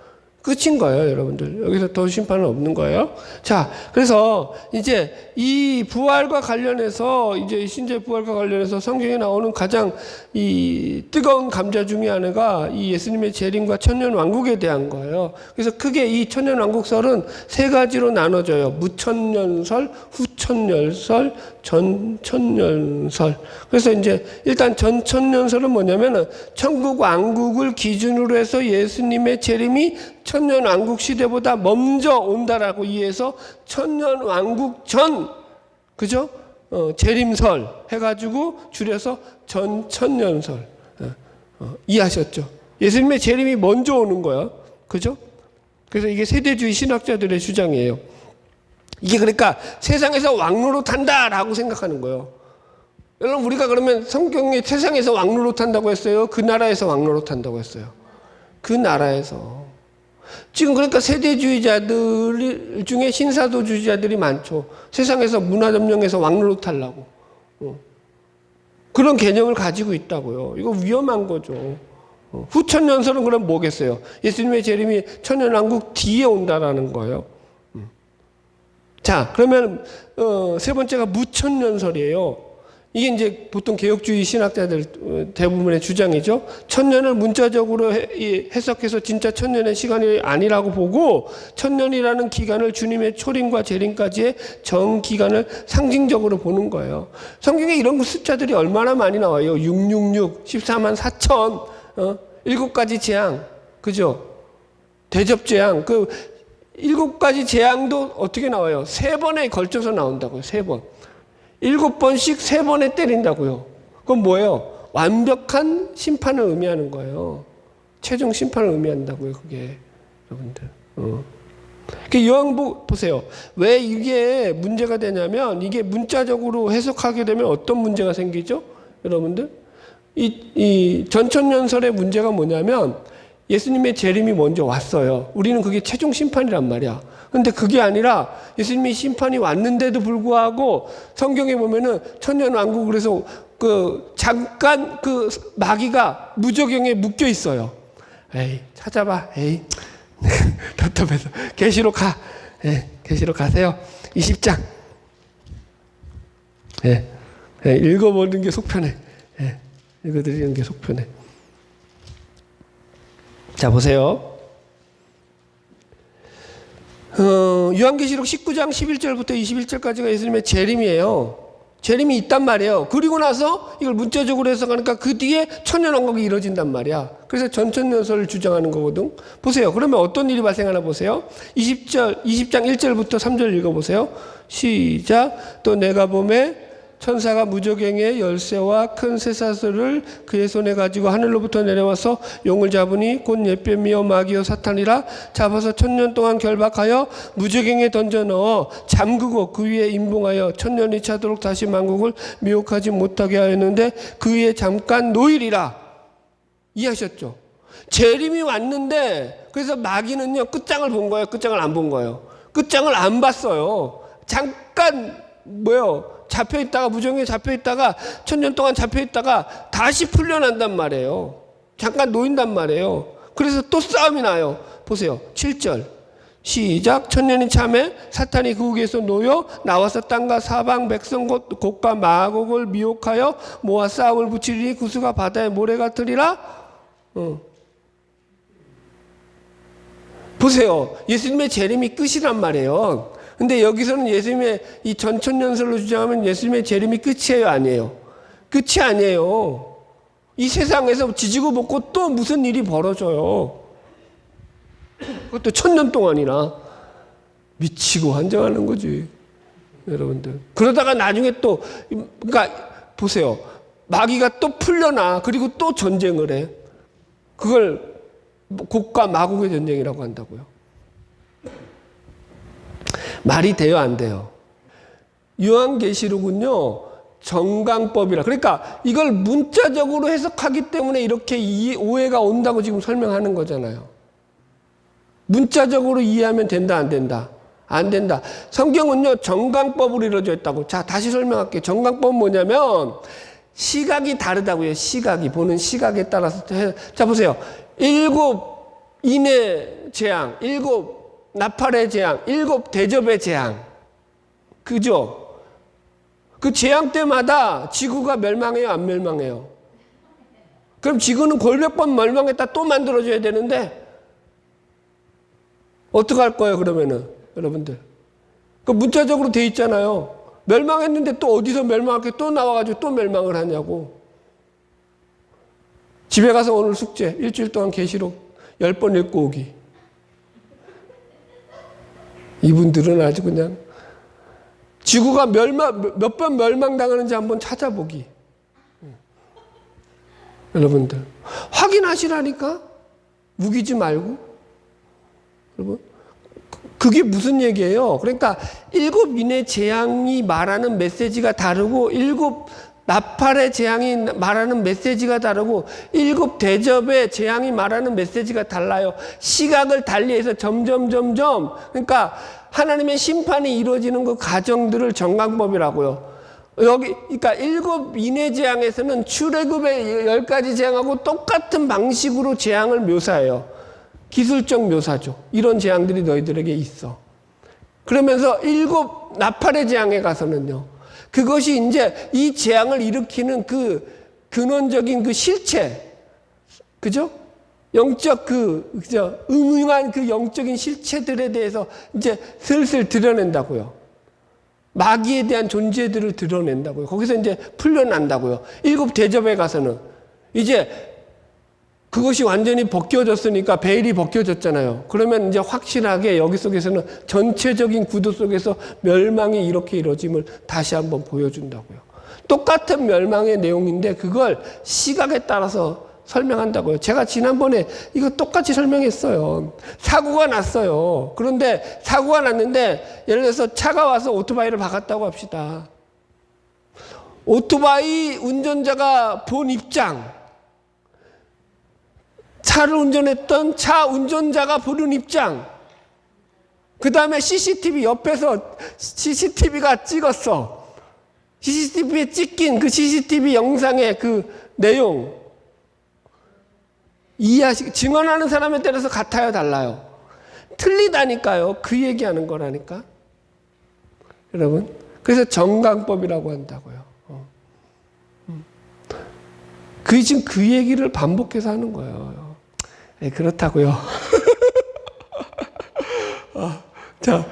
끝인 거예요, 여러분들. 여기서 더 심판은 없는 거예요. 자, 그래서 이제 이 부활과 관련해서, 이제 신자의 부활과 관련해서 성경에 나오는 가장 이 뜨거운 감자 중에 하나가 이 예수님의 재림과 천년 왕국에 대한 거예요. 그래서 크게 이 천년 왕국설은 세 가지로 나눠져요. 무천년설, 후천년설, 전천년설. 그래서 이제 일단 전천년설은 뭐냐면은 천국 왕국을 기준으로 해서 예수님의 재림이 천년 왕국 시대보다 먼저 온다라고 이해해서 천년 왕국 전, 그죠? 재림설 해가지고 줄여서 전천년설. 이해하셨죠? 예수님의 재림이 먼저 오는 거예요. 그죠? 그래서 이게 세대주의 신학자들의 주장이에요. 이게 그러니까 세상에서 왕노로 탄다라고 생각하는 거예요. 여러분, 우리가 그러면 성경에 세상에서 왕노로 탄다고 했어요? 그 나라에서 왕노로 탄다고 했어요? 그 나라에서. 지금 그러니까 세대주의자들 중에 신사도주의자들이 많죠. 세상에서 문화점령에서 왕노릇 하려고. 그런 개념을 가지고 있다고요. 이거 위험한 거죠. 후천년설은 그럼 뭐겠어요? 예수님의 재림이 천년왕국 뒤에 온다라는 거예요. 자, 그러면 세 번째가 무천년설이에요. 이게 이제 보통 개혁주의 신학자들 대부분의 주장이죠. 천년을 문자적으로 해석해서 진짜 천년의 시간이 아니라고 보고 천년이라는 기간을 주님의 초림과 재림까지의 전 기간을 상징적으로 보는 거예요. 성경에 이런 숫자들이 얼마나 많이 나와요. 666, 14만 4천, 7가지 재앙, 그죠? 대접 재앙, 그 7가지 재앙도 어떻게 나와요? 3번에 걸쳐서 나온다고요. 3번. 7번씩 3번에 때린다고요. 그건 뭐예요? 완벽한 심판을 의미하는 거예요. 최종 심판을 의미한다고요, 그게. 여러분들. 그 요한복 보세요. 왜 이게 문제가 되냐면, 이게 문자적으로 해석하게 되면 어떤 문제가 생기죠? 여러분들? 이 전천년설의 문제가 뭐냐면, 예수님의 재림이 먼저 왔어요. 우리는 그게 최종 심판이란 말이야. 근데 그게 아니라 예수님의 심판이 왔는데도 불구하고 성경에 보면은 천년 왕국 그래서 그 잠깐 그 마귀가 무저경에 묶여 있어요. 에이, 찾아봐. 에이, 답답해서. 계시록 가. 계시록 가세요. 20장. 읽어보는 게 속 편해. 읽어드리는 게 속 편해. 자, 보세요. 요한계시록 19장 11절부터 21절까지가 예수님의 재림이에요. 재림이 있단 말이에요. 그리고 나서 이걸 문자적으로 해석하니까 그 뒤에 천년왕국이 이루어진단 말이야. 그래서 전천년설을 주장하는 거거든. 보세요. 그러면 어떤 일이 발생하나 보세요. 20장 1절부터 3절 읽어보세요. 시작. 또 내가 보매 천사가 무저갱의 열쇠와 큰 쇠사슬을 그의 손에 가지고 하늘로부터 내려와서 용을 잡으니 곧 옛뱀이요 마귀요 사탄이라 잡아서 천년 동안 결박하여 무저갱에 던져 넣어 잠그고 그 위에 임봉하여 천년이 차도록 다시 만국을 미혹하지 못하게 하였는데 그 위에 잠깐 놓이리라. 이해하셨죠? 재림이 왔는데 그래서 마귀는요 끝장을 본 거예요? 끝장을 안 본 거예요? 끝장을 안 봤어요. 잠깐 잡혀있다가 무정에 잡혀있다가 천년 동안 잡혀있다가 다시 풀려난단 말이에요. 잠깐 놓인단 말이에요. 그래서 또 싸움이 나요. 보세요. 7절 시작. 천년이 참에 사탄이 그 후에서 놓여 나와서 땅과 사방 백성 곧과 마곡을 미혹하여 모아 싸움을 붙이리니 그 수가 바다의 모래 같으리라. 보세요. 예수님의 재림이 끝이란 말이에요. 근데 여기서는 예수님의 이 전천년설로 주장하면 예수님의 재림이 끝이에요, 아니에요? 끝이 아니에요. 이 세상에서 지지고 볶고 또 무슨 일이 벌어져요. 그것도 1000년 동안이나. 미치고 환장하는 거지, 여러분들. 그러다가 나중에 또, 그러니까 보세요. 마귀가 또 풀려나. 그리고 또 전쟁을 해. 그걸 곡과 마곡의 전쟁이라고 한다고요. 말이 돼요, 안 돼요? 요한계시록은요, 정강법이라. 그러니까 이걸 문자적으로 해석하기 때문에 이렇게 오해가 온다고 지금 설명하는 거잖아요. 문자적으로 이해하면 된다, 안 된다? 안 된다. 성경은요, 정강법으로 이루어져 있다고. 자, 다시 설명할게요. 정강법은 뭐냐면, 시각이 다르다고요. 시각이. 보는 시각에 따라서. 자, 보세요. 7 인의 재앙, 7 나팔의 재앙, 7 대접의 재앙. 그죠? 그 재앙 때마다 지구가 멸망해요, 안 멸망해요? 그럼 지구는 골몇 번 멸망했다 또 만들어줘야 되는데, 어떡할 거예요, 그러면은? 여러분들. 그 문자적으로 돼 있잖아요. 멸망했는데 또 어디서 멸망할 게 또 나와가지고 또 멸망을 하냐고. 집에 가서 오늘 숙제, 일주일 동안 계시록 10번 읽고 오기. 이분들은 아주 그냥 지구가 몇 번 멸망당하는지 한번 찾아보기. 여러분들. 확인하시라니까? 우기지 말고. 여러분. 그게 무슨 얘기예요? 그러니까 7 인의 재앙이 말하는 메시지가 다르고 7 나팔의 재앙이 말하는 메시지가 다르고 7 대접의 재앙이 말하는 메시지가 달라요. 시각을 달리해서 점점 그러니까 하나님의 심판이 이루어지는 그 과정들을 정강법이라고요. 여기 그러니까 7 인의 재앙에서는 출애굽의 10가지 재앙하고 똑같은 방식으로 재앙을 묘사해요. 기술적 묘사죠. 이런 재앙들이 너희들에게 있어. 그러면서 7 나팔의 재앙에 가서는요. 그것이 이제 이 재앙을 일으키는 그 근원적인 그 실체. 그죠? 영적 그죠? 음흉한 그 영적인 실체들에 대해서 이제 슬슬 드러낸다고요. 마귀에 대한 존재들을 드러낸다고요. 거기서 이제 풀려난다고요. 7 대접에 가서는 이제 그것이 완전히 벗겨졌으니까 베일이 벗겨졌잖아요. 그러면 이제 확실하게 여기 속에서는 전체적인 구도 속에서 멸망이 이렇게 이루어짐을 다시 한번 보여준다고요. 똑같은 멸망의 내용인데 그걸 시각에 따라서 설명한다고요. 제가 지난번에 이거 똑같이 설명했어요. 사고가 났어요. 그런데 사고가 났는데 예를 들어서 차가 와서 오토바이를 박았다고 합시다. 오토바이 운전자가 본 입장, 차를 운전했던 차 운전자가 보는 입장, 그 다음에 CCTV 옆에서 CCTV가 찍었어. CCTV에 찍힌 그 CCTV 영상의 그 내용 증언하는 사람에 따라서 같아요, 달라요? 틀리다니까요. 그 얘기하는 거라니까. 여러분, 그래서 정강법이라고 한다고요. 지금 그 얘기를 반복해서 하는 거예요. 그렇다고요. 자,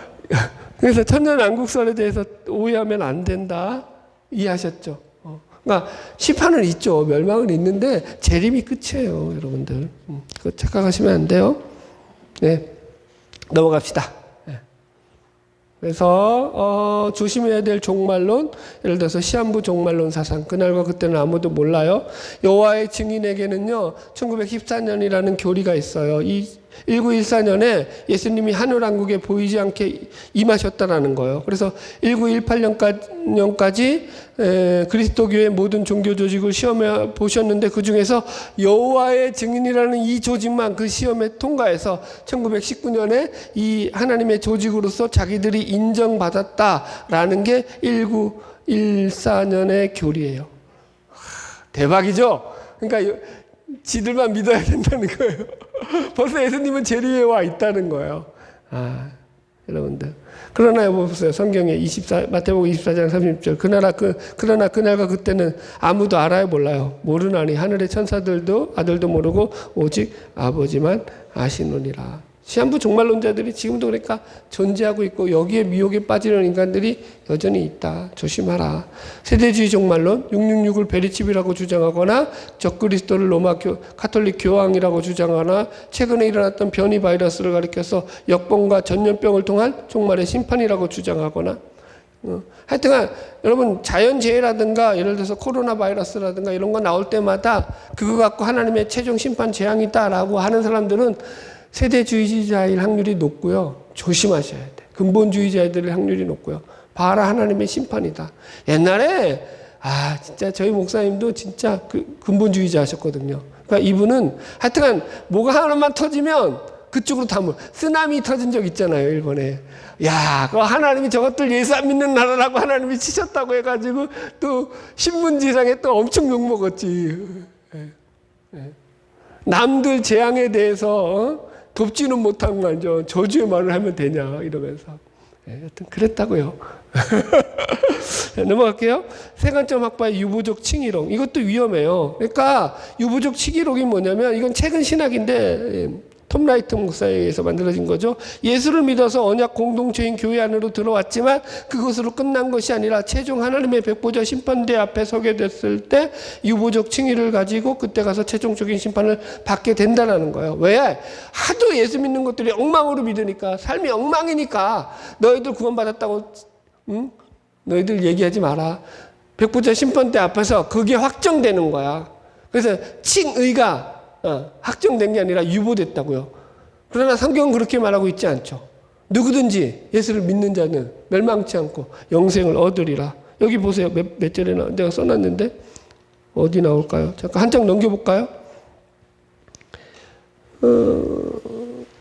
그래서 천년왕국설에 대해서 오해하면 안 된다. 이해하셨죠? 그러니까 시판은 있죠. 멸망은 있는데 재림이 끝이에요, 여러분들. 그거 착각하시면 안 돼요. 네, 넘어갑시다. 그래서 조심해야 될 종말론, 예를 들어서 시한부 종말론 사상, 그날과 그때는 아무도 몰라요. 여호와의 증인에게는요 1914년이라는 교리가 있어요. 이 1914년에 예수님이 하늘왕국에 보이지 않게 임하셨다라는 거예요. 그래서 1918년까지 그리스도교의 모든 종교 조직을 시험해 보셨는데 그 중에서 여호와의 증인이라는 이 조직만 그 시험에 통과해서 1919년에 이 하나님의 조직으로서 자기들이 인정받았다라는 게 1914년의 교리예요. 대박이죠? 그러니까 지들만 믿어야 된다는 거예요. 벌써 예수님은 재리에 와 있다는 거예요. 여러분들. 그러나 보세요. 성경에 마태복음 24장 30절. 그러나 그날과 그때는 아무도 알아요, 몰라요? 모르나니 하늘의 천사들도 아들도 모르고 오직 아버지만 아시느니라. 시한부 종말론자들이 지금도 그러니까 존재하고 있고 여기에 미혹에 빠지는 인간들이 여전히 있다. 조심하라. 세대주의 종말론, 666을 베리칩이라고 주장하거나 적그리스도를 로마 카톨릭 교황이라고 주장하거나 최근에 일어났던 변이 바이러스를 가리켜서 역병과 전염병을 통한 종말의 심판이라고 주장하거나 하여튼간 여러분 자연재해라든가 예를 들어서 코로나 바이러스라든가 이런 거 나올 때마다 그거 갖고 하나님의 최종 심판 재앙이다라고 하는 사람들은 세대주의자일 확률이 높고요. 조심하셔야 돼. 근본주의자들의 확률이 높고요. 봐라 하나님의 심판이다. 옛날에 진짜 저희 목사님도 진짜 근본주의자 하셨거든요. 그러니까 이분은 하여튼간 뭐가 하나만 터지면 그쪽으로 쓰나미 터진 적 있잖아요. 일본에. 그 하나님이 저것들 예수 안 믿는 나라라고 하나님이 치셨다고 해가지고 또 신문지상에 또 엄청 욕먹었지. 남들 재앙에 대해서 돕지는 못한 거 아니죠. 저주의 말을 하면 되냐 이러면서. 하여튼 그랬다고요. 넘어갈게요. 세관점 학파의 유보적 칭의론. 이것도 위험해요. 그러니까 유보적 칭의론이 뭐냐면 이건 최근 신학인데 톰 라이트 목사에 의해서 만들어진 거죠. 예수를 믿어서 언약 공동체인 교회 안으로 들어왔지만 그것으로 끝난 것이 아니라 최종 하나님의 백보자 심판대 앞에 서게 됐을 때 유보적 칭의를 가지고 그때 가서 최종적인 심판을 받게 된다는 거예요. 왜? 하도 예수 믿는 것들이 엉망으로 믿으니까 삶이 엉망이니까 너희들 구원받았다고 너희들 얘기하지 마라. 백보자 심판대 앞에서 그게 확정되는 거야. 그래서 칭의가 확정된 게 아니라 유보됐다고요. 그러나 성경은 그렇게 말하고 있지 않죠. 누구든지 예수를 믿는 자는 멸망치 않고 영생을 얻으리라. 여기 보세요. 몇 절에 내가 써놨는데 어디 나올까요? 잠깐 한 장 넘겨볼까요?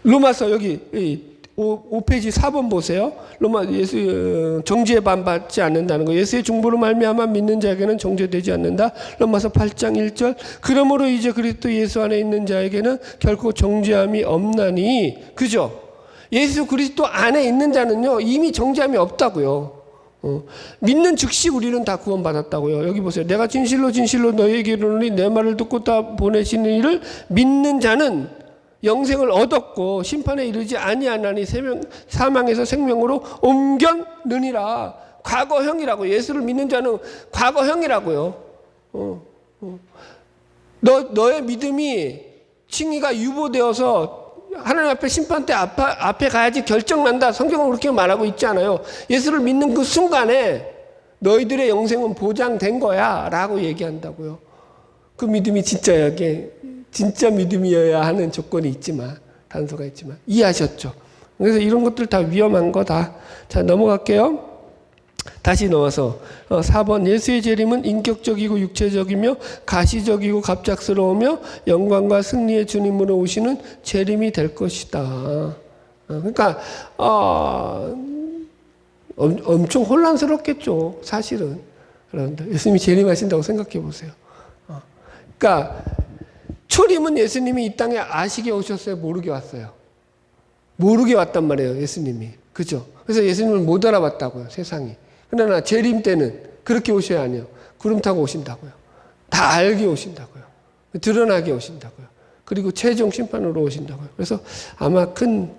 로마서 여기 5페이지 4번 보세요. 로마 예수 정죄에 반받지 않는다는 거. 예수의 중보로 말미암아 믿는 자에게는 정죄되지 않는다. 로마서 8장 1절. 그러므로 이제 그리스도 예수 안에 있는 자에게는 결코 정죄함이 없나니. 그죠? 예수 그리스도 안에 있는 자는요 이미 정죄함이 없다고요. 믿는 즉시 우리는 다 구원받았다고요. 여기 보세요. 내가 진실로 너희에게 이르노니 내 말을 듣고 다 보내시는 이를 믿는 자는 영생을 얻었고 심판에 이르지 아니하나니 사망에서 생명으로 옮겼느니라. 과거형이라고. 예수를 믿는 자는 과거형이라고요. 너의 믿음이 칭의가 유보되어서 하나님 앞에 심판대 앞에 가야지 결정난다. 성경은 그렇게 말하고 있지 않아요. 예수를 믿는 그 순간에 너희들의 영생은 보장된 거야 라고 얘기한다고요. 그 믿음이 진짜 믿음이어야 하는 조건이 있지만, 단서가 있지만. 이해하셨죠? 그래서 이런 것들 다 위험한 거다. 자, 넘어갈게요. 다시 넣어서 4번 예수의 재림은 인격적이고 육체적이며 가시적이고 갑작스러우며 영광과 승리의 주님으로 오시는 재림이 될 것이다. 그러니까 엄청 혼란스럽겠죠. 사실은. 여러분들 예수님이 재림하신다고 생각해 보세요. 그러니까 초림은 예수님이 이 땅에 아시게 오셨어요? 모르게 왔어요? 모르게 왔단 말이에요. 예수님이. 그죠? 그래서 예수님을 못 알아봤다고요. 세상이. 그러나 재림 때는 그렇게 오셔야 아니에요. 구름 타고 오신다고요. 다 알게 오신다고요. 드러나게 오신다고요. 그리고 최종 심판으로 오신다고요. 그래서 아마 큰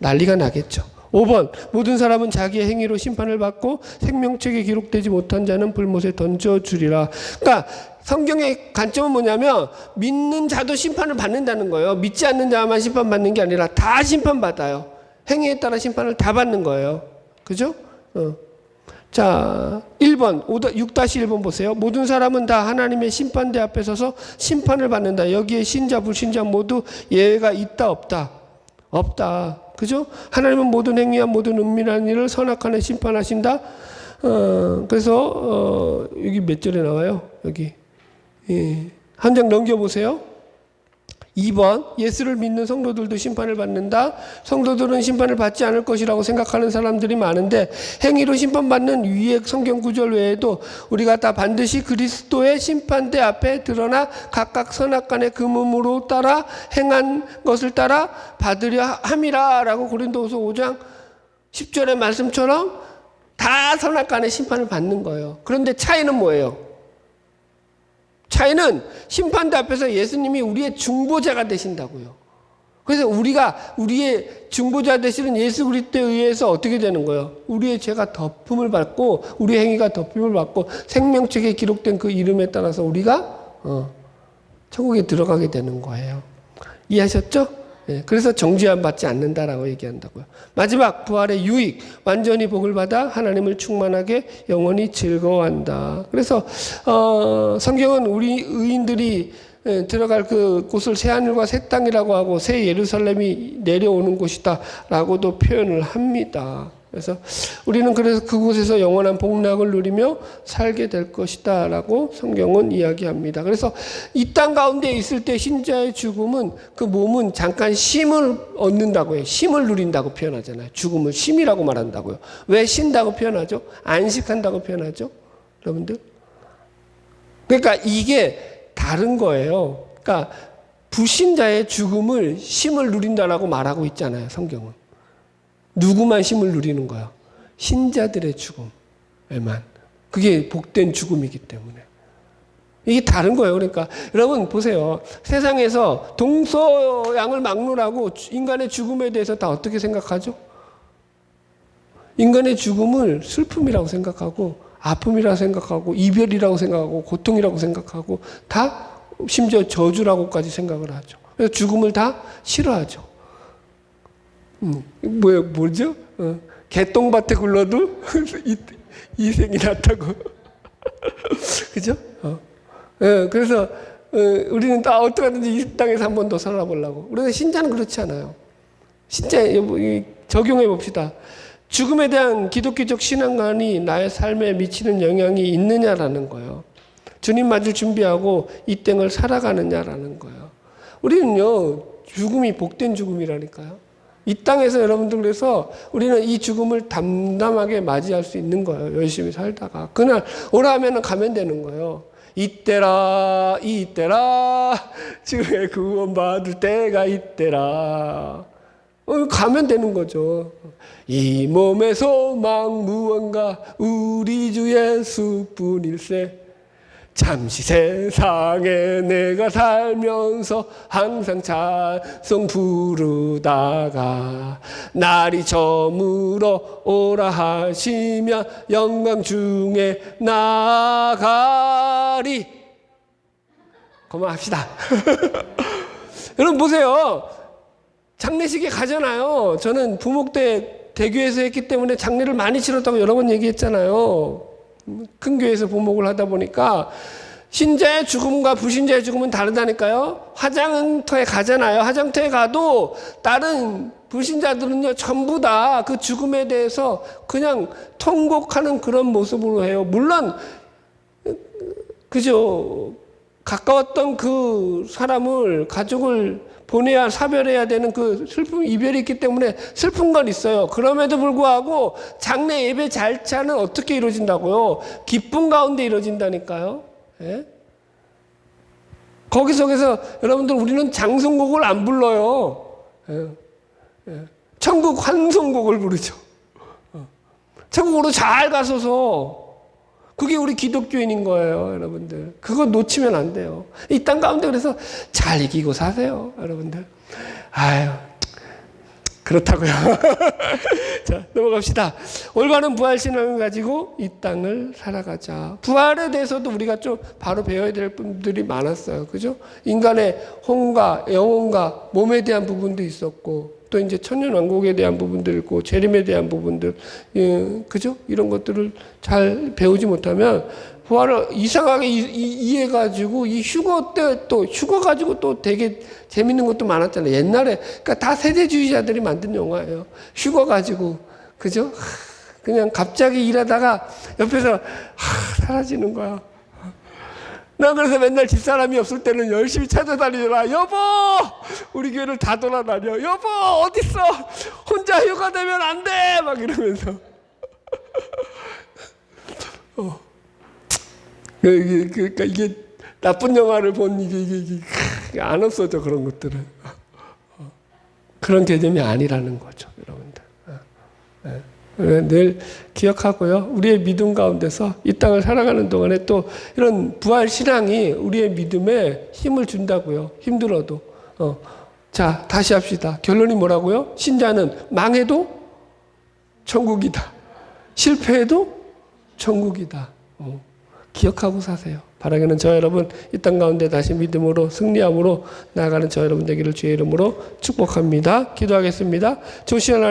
난리가 나겠죠. 5번 모든 사람은 자기의 행위로 심판을 받고 생명책에 기록되지 못한 자는 불못에 던져주리라. 그러니까 성경의 관점은 뭐냐면 믿는 자도 심판을 받는다는 거예요. 믿지 않는 자만 심판받는 게 아니라 다 심판받아요. 행위에 따라 심판을 다 받는 거예요. 그죠? 자, 1번 6-1번 보세요. 모든 사람은 다 하나님의 심판대 앞에 서서 심판을 받는다. 여기에 신자 불신자 모두 예외가 있다 없다? 없다. 그죠? 하나님은 모든 행위와 모든 은밀한 일을 선악간에 심판하신다. 그래서 여기 몇 절에 나와요? 여기 한 장 넘겨보세요. 2번 예수를 믿는 성도들도 심판을 받는다. 성도들은 심판을 받지 않을 것이라고 생각하는 사람들이 많은데 행위로 심판받는 위의 성경 구절 외에도 우리가 다 반드시 그리스도의 심판대 앞에 드러나 각각 선악간의 금음으로 따라 행한 것을 따라 받으려 함이라 라고 고린도후서 5장 10절의 말씀처럼 다 선악간의 심판을 받는 거예요. 그런데 차이는 뭐예요? 차이는 심판대 앞에서 예수님이 우리의 중보자가 되신다고요. 그래서 우리가 우리의 중보자 되시는 예수 그리스도에 의해서 어떻게 되는 거예요? 우리의 죄가 덮음을 받고 우리의 행위가 덮임을 받고 생명책에 기록된 그 이름에 따라서 우리가 천국에 들어가게 되는 거예요. 이해하셨죠? 네, 그래서 정죄함 받지 않는다라고 얘기한다고요. 마지막 부활의 유익, 완전히 복을 받아 하나님을 충만하게 영원히 즐거워한다. 그래서 성경은 우리 의인들이 들어갈 그 곳을 새 하늘과 새 땅이라고 하고 새 예루살렘이 내려오는 곳이다라고도 표현을 합니다. 그래서 우리는 그래서 그곳에서 영원한 복락을 누리며 살게 될 것이다라고 성경은 이야기합니다. 그래서 이 땅 가운데 있을 때 신자의 죽음은 그 몸은 잠깐 쉼을 얻는다고 해요. 쉼을 누린다고 표현하잖아요. 죽음을 쉼이라고 말한다고요. 왜 쉰다고 표현하죠? 안식한다고 표현하죠? 여러분들? 그러니까 이게 다른 거예요. 그러니까 불신자의 죽음을 쉼을 누린다라고 말하고 있잖아요. 성경은. 누구만 쉼을 누리는 거야? 신자들의 죽음에만. 그게 복된 죽음이기 때문에. 이게 다른 거예요. 그러니까 여러분 보세요. 세상에서 동서양을 막론하고 인간의 죽음에 대해서 다 어떻게 생각하죠? 인간의 죽음을 슬픔이라고 생각하고 아픔이라고 생각하고 이별이라고 생각하고 고통이라고 생각하고 다 심지어 저주라고까지 생각을 하죠. 그래서 죽음을 다 싫어하죠. 뭐죠? 개똥밭에 굴러도 이생이 낫다고. 그죠? 그래서 우리는 다 어떻게든지 이 땅에서 한 번 더 살아보려고. 그런데 신자는 그렇지 않아요. 진짜 적용해 봅시다. 죽음에 대한 기독교적 신앙관이 나의 삶에 미치는 영향이 있느냐라는 거예요. 주님 맞을 준비하고 이 땅을 살아가느냐라는 거예요. 우리는요, 죽음이 복된 죽음이라니까요. 이 땅에서 여러분들 그래서 우리는 이 죽음을 담담하게 맞이할 수 있는 거예요. 열심히 살다가. 그날 오라 하면 가면 되는 거예요. 이때라, 주의 구원 받을 때가 이때라. 가면 되는 거죠. 이 몸의 소망 무언가 우리 주 예수뿐일세. 잠시 세상에 내가 살면서 항상 찬송 부르다가 날이 저물어 오라 하시면 영광 중에 나가리. 그만합시다. 여러분 보세요. 장례식에 가잖아요. 저는 부목 때 대교에서 했기 때문에 장례를 많이 치렀다고 여러 번 얘기했잖아요. 큰 교회에서 부목을 하다 보니까 신자의 죽음과 불신자의 죽음은 다르다니까요. 화장터에 가잖아요. 화장터에 가도 다른 불신자들은요 전부 다 그 죽음에 대해서 그냥 통곡하는 그런 모습으로 해요. 물론 그죠. 가까웠던 그 사람을 가족을 보내야 사별해야 되는 그 슬픔 이별이 있기 때문에 슬픈 건 있어요. 그럼에도 불구하고 장례 예배 절차는 어떻게 이루어진다고요? 기쁨 가운데 이루어진다니까요. 예? 거기서 여러분들 우리는 장송곡을 안 불러요. 예. 예. 천국 환송곡을 부르죠. 천국으로 잘 가소서. 그게 우리 기독교인인 거예요, 여러분들. 그거 놓치면 안 돼요. 이 땅 가운데 그래서 잘 이기고 사세요, 여러분들. 아유, 그렇다고요. 자, 넘어갑시다. 올바른 부활신앙을 가지고 이 땅을 살아가자. 부활에 대해서도 우리가 좀 바로 배워야 될 분들이 많았어요. 그죠? 인간의 혼과 영혼과 몸에 대한 부분도 있었고, 또 이제 천년왕국에 대한 부분도 있고, 재림에 대한 부분들, 예, 그죠? 이런 것들을 잘 배우지 못하면, 부활을 이상하게 이해가지고, 이 휴거 때 또, 휴거 가지고 또 되게 재밌는 것도 많았잖아요. 옛날에. 그러니까 다 세대주의자들이 만든 영화예요. 휴거 가지고. 그죠? 그냥 갑자기 일하다가 옆에서 사라지는 거야. 나 그래서 맨날 집사람이 없을 때는 열심히 찾아다니더라. 여보! 우리 교회를 다 돌아다녀. 여보! 어딨어? 혼자 휴가 되면 안 돼! 막 이러면서. 그러니까 이게 나쁜 영화를 본 이게 안 없어져, 그런 것들은. 그런 개념이 아니라는 거죠, 여러분들. 늘 기억하고요. 우리의 믿음 가운데서 이 땅을 살아가는 동안에 또 이런 부활 신앙이 우리의 믿음에 힘을 준다고요. 힘들어도. 자, 다시 합시다. 결론이 뭐라고요? 신자는 망해도 천국이다. 실패해도 천국이다. 기억하고 사세요. 바라기는 저 여러분 이 땅 가운데 다시 믿음으로 승리함으로 나아가는 저 여러분 되기를 주의 이름으로 축복합니다. 기도하겠습니다. 좋으신 하나님